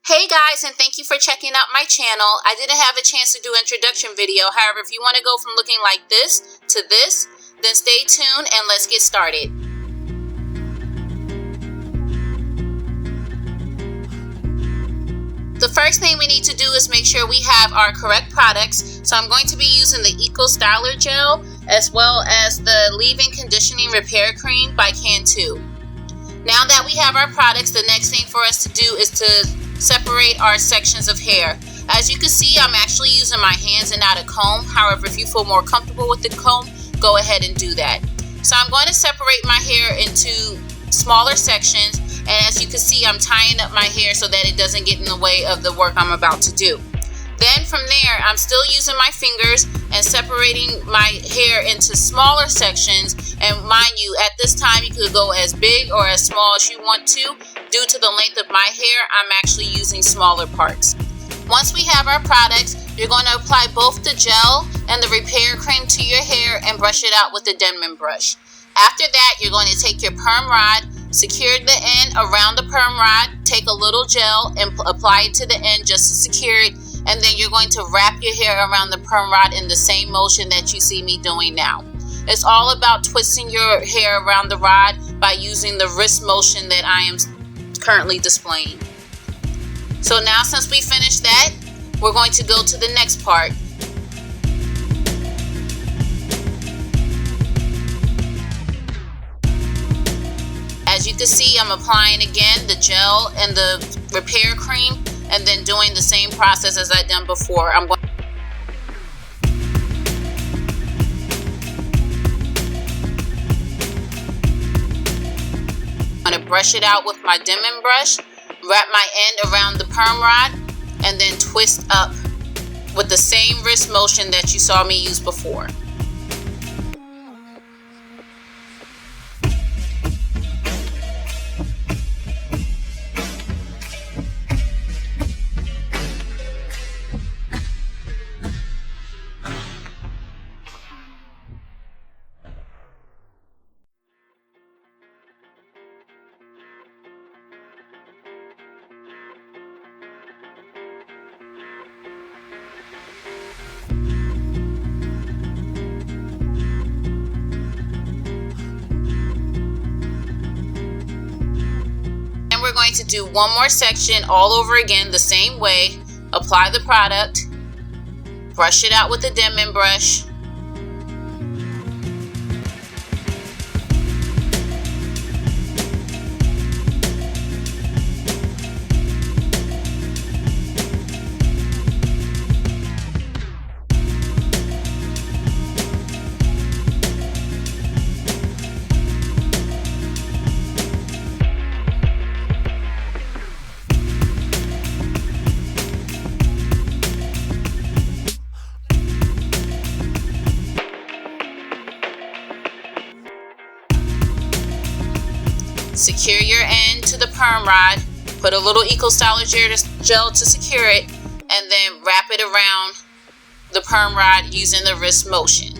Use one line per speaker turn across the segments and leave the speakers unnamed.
Hey guys, and thank you for checking out my channel. I didn't have a chance to do an introduction video. However, if you want to go from looking like this to this, then stay tuned and let's get started. The first thing we need to do is make sure we have our correct products. So I'm going to be using the Eco Styler Gel as well as the Leave-In Conditioning Repair Cream by Cantu. Now that we have our products, the next thing for us to do is to separate our sections of hair. As you can see, I'm actually using my hands and not a comb. However, if you feel more comfortable with the comb, go ahead and do that. So I'm going to separate my hair into smaller sections, and as you can see, I'm tying up my hair so that it doesn't get in the way of the work I'm about to do. Then from there, I'm still using my fingers and separating my hair into smaller sections. And mind you, at this time, you could go as big or as small as you want to. Due to the length of my hair, I'm actually using smaller parts. Once we have our products, you're going to apply both the gel and the repair cream to your hair and brush it out with the Denman brush. After that, you're going to take your perm rod, secure the end around the perm rod, take a little gel and apply it to the end just to secure it. And then you're going to wrap your hair around the perm rod in the same motion that you see me doing now. It's all about twisting your hair around the rod by using the wrist motion that I am currently displaying. So now since we finished that, we're going to go to the next part. As you can see, I'm applying again the gel and the repair cream and then doing the same process as I've done before. I'm going to brush it out with my Denman brush, wrap my end around the perm rod, and then twist up with the same wrist motion that you saw me use before. We're going to do one more section all over again the same way. Apply the product, brush it out with the Denman brush, secure your end to the perm rod, put a little Eco Styler gel to secure it, and then wrap it around the perm rod using the wrist motion.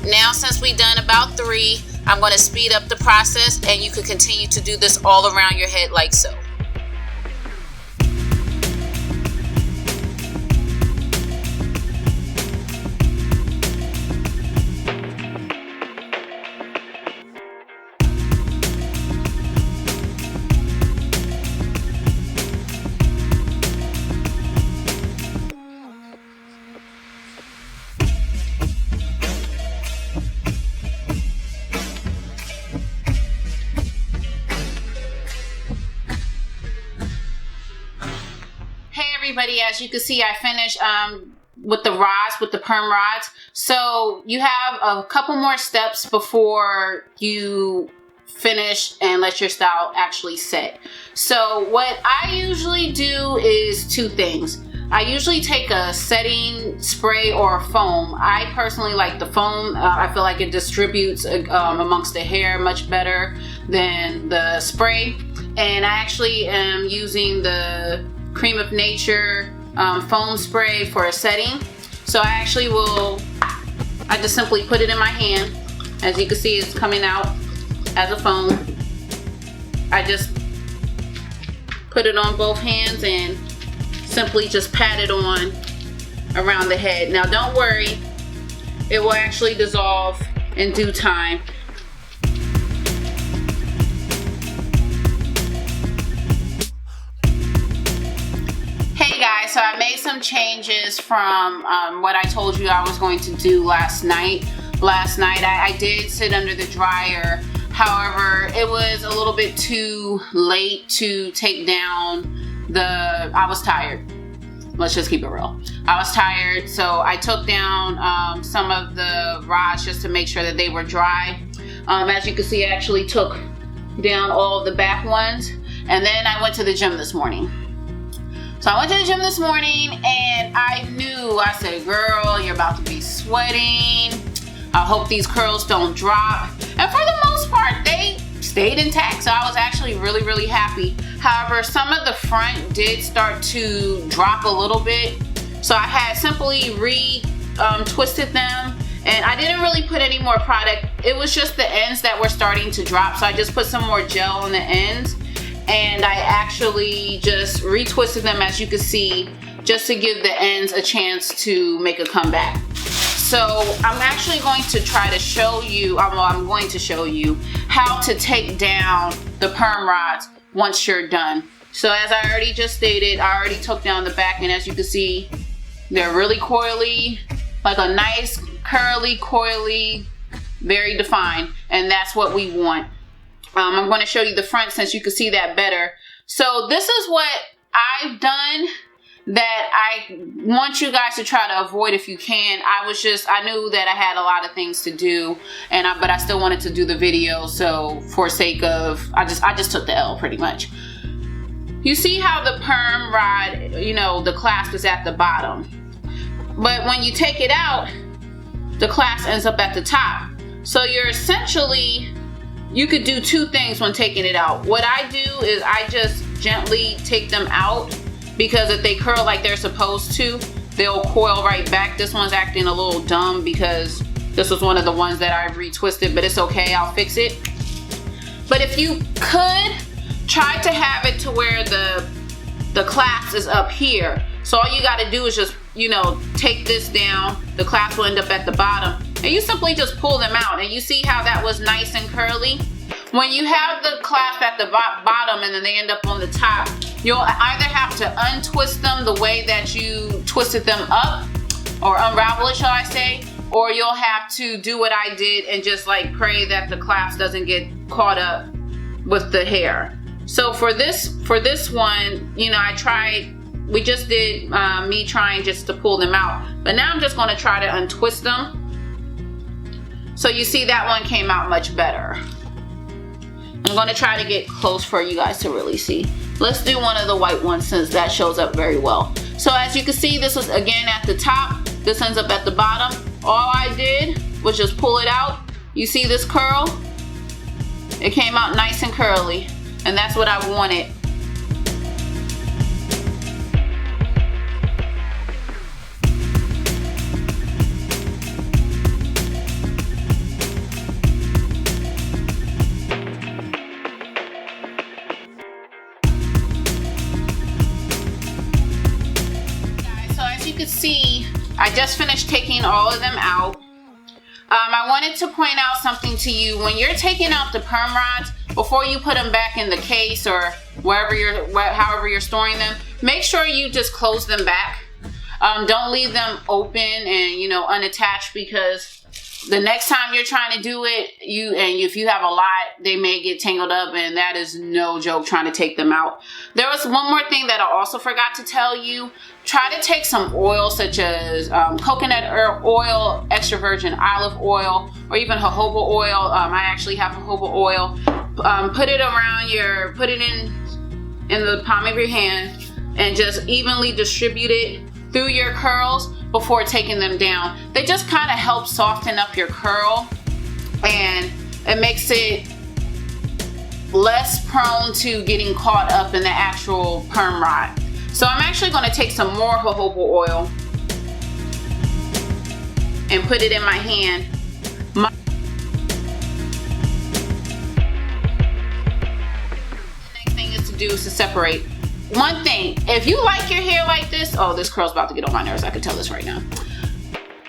Now, since we've done about 3, I'm going to speed up the process and you can continue to do this all around your head like so. Everybody, as you can see, I finished with the rods, with the perm rods. So you have a couple more steps before you finish and let your style actually set. So what I usually do is two things. I usually take a setting spray or a foam. I personally like the foam. I feel like it distributes amongst the hair much better than the spray. And I actually am using the Creme of Nature foam spray for a setting. So I actually I just simply put it in my hand. As you can see, it's coming out as a foam. I just put it on both hands and simply just pat it on around the head. Now don't worry, it will actually dissolve in due time. Hey guys, so I made some changes from what I told you I was going to do last night. Last night I did sit under the dryer. However, it was a little bit too late to take down I was tired. Let's just keep it real. I was tired, so I took down some of the rods just to make sure that they were dry. As you can see, I actually took down all of the back ones, and then I went to the gym this morning. So I went to the gym this morning, and I said, girl, you're about to be sweating. I hope these curls don't drop. And for the most part, they stayed intact, so I was actually really, really happy. However, some of the front did start to drop a little bit, so I had simply twisted them, and I didn't really put any more product. It was just the ends that were starting to drop, so I just put some more gel on the ends, and I actually just retwisted them, as you can see, just to give the ends a chance to make a comeback. So I'm actually going to try to show you, I'm going to show you how to take down the perm rods once you're done. So as I already just stated, I already took down the back, and as you can see, they're really coily, like a nice curly, coily, very defined, and that's what we want. I'm going to show you the front since you can see that better. So this is what I've done that I want you guys to try to avoid if you can. I knew that I had a lot of things to do, but I still wanted to do the video, so for sake of, I just took the L pretty much. You see how the perm rod, the clasp is at the bottom, but when you take it out, the clasp ends up at the top. So you're essentially, you could do two things when taking it out. What I do is I just gently take them out, because if they curl like they're supposed to, they'll coil right back. This one's acting a little dumb because this was one of the ones that I retwisted, but it's okay, I'll fix it. But if you could, try to have it to where the clasp is up here. So all you gotta do is just, take this down, the clasp will end up at the bottom, and you simply just pull them out, and you see how that was nice and curly? When you have the clasp at the bottom and then they end up on the top, you'll either have to untwist them the way that you twisted them up, or unravel it, shall I say, or you'll have to do what I did and just like pray that the clasp doesn't get caught up with the hair. So for this one, we just did me trying just to pull them out, but now I'm just going to try to untwist them. So you see that one came out much better. I'm going to try to get close for you guys to really see. Let's do one of the white ones since that shows up very well. So as you can see, this was again at the top, this ends up at the bottom. All I did was just pull it out. You see this curl? It came out nice and curly, and that's what I wanted. See, I just finished taking all of them out. I wanted to point out something to you. When you're taking out the perm rods, before you put them back in the case or however you're storing them, make sure you just close them back. Don't leave them open and unattached, because the next time you're trying to do it, if you have a lot, they may get tangled up, and that is no joke trying to take them out. There was one more thing that I also forgot to tell you. Try to take some oil such as coconut oil, extra virgin olive oil, or even jojoba oil. I actually have jojoba oil, put it around your, put it in the palm of your hand and just evenly distribute it through your curls before taking them down. They just kind of help soften up your curl, and it makes it less prone to getting caught up in the actual perm rod. So I'm actually going to take some more jojoba oil and put it in my hand. The next thing is to do is to separate. One thing, if you like your hair like this, oh, this curl's about to get on my nerves, I can tell this right now.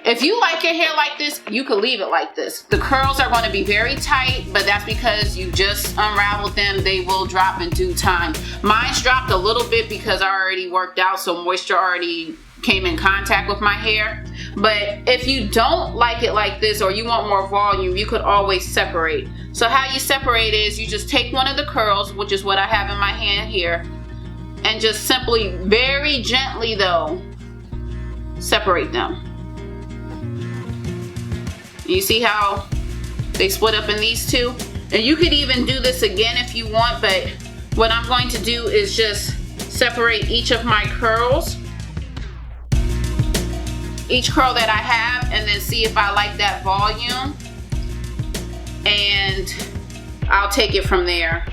If you like your hair like this, you could leave it like this. The curls are going to be very tight, but that's because you just unraveled them. They will drop in due time. Mine's dropped a little bit because I already worked out, so moisture already came in contact with my hair. But if you don't like it like this, or you want more volume, you could always separate. So how you separate is you just take one of the curls, which is what I have in my hand here, and just simply, very gently though, separate them. You see how they split up in these two? And you could even do this again if you want, but what I'm going to do is just separate each of my curls, each curl that I have, and then see if I like that volume, and I'll take it from there.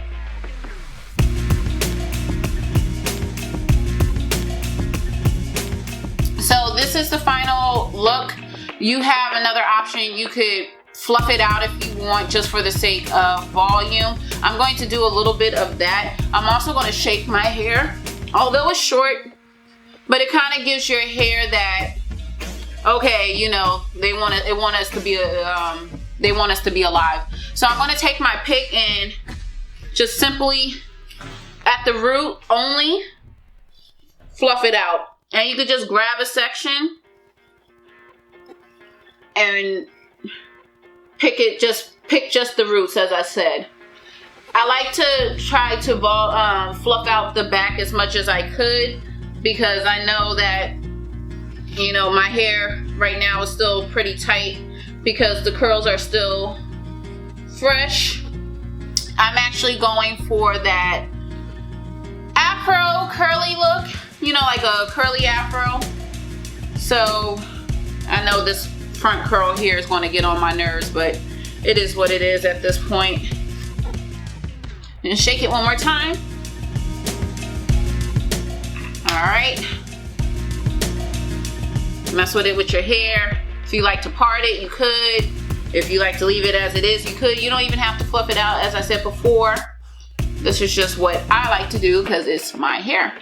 So this is the final look. You have another option. You could fluff it out if you want, just for the sake of volume. I'm going to do a little bit of that. I'm also going to shake my hair, although it's short, but it kind of gives your hair that, okay, you know, they want us to be alive. So I'm going to take my pick and just simply at the root only fluff it out. And you could just grab a section and pick just the roots, as I said. I like to try to fluff out the back as much as I could, because I know that, you know, my hair right now is still pretty tight because the curls are still fresh. I'm actually going for that afro curly look, you know, like a curly afro. So I know this front curl here is going to get on my nerves, but it is what it is at this point. And shake it one more time. All right. Mess with it with your hair. If you like to part it, you could. If you like to leave it as it is, you could. You don't even have to fluff it out, as I said before. This is just what I like to do because it's my hair.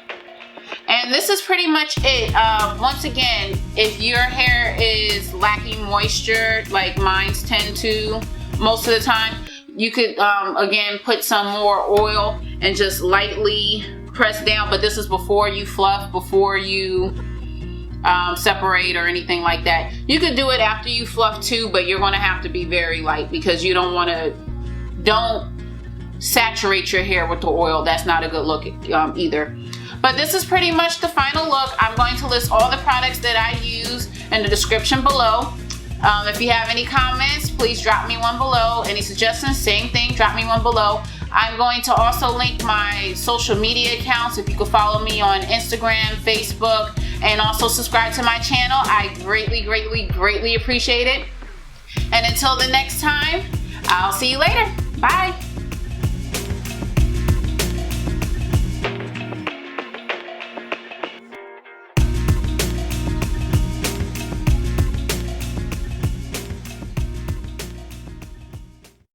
And this is pretty much it. Once again, if your hair is lacking moisture, like mine's tend to most of the time, you could, again, put some more oil and just lightly press down. But this is before you fluff, before you separate or anything like that. You could do it after you fluff too, but you're going to have to be very light because you don't want to, don't saturate your hair with the oil. That's not a good look either. But this is pretty much the final look. I'm going to list all the products that I use in the description below. If you have any comments, please drop me one below. Any suggestions, same thing, drop me one below. I'm going to also link my social media accounts. If you could follow me on Instagram, Facebook, and also subscribe to my channel, I greatly, greatly, greatly appreciate it. And until the next time, I'll see you later. Bye.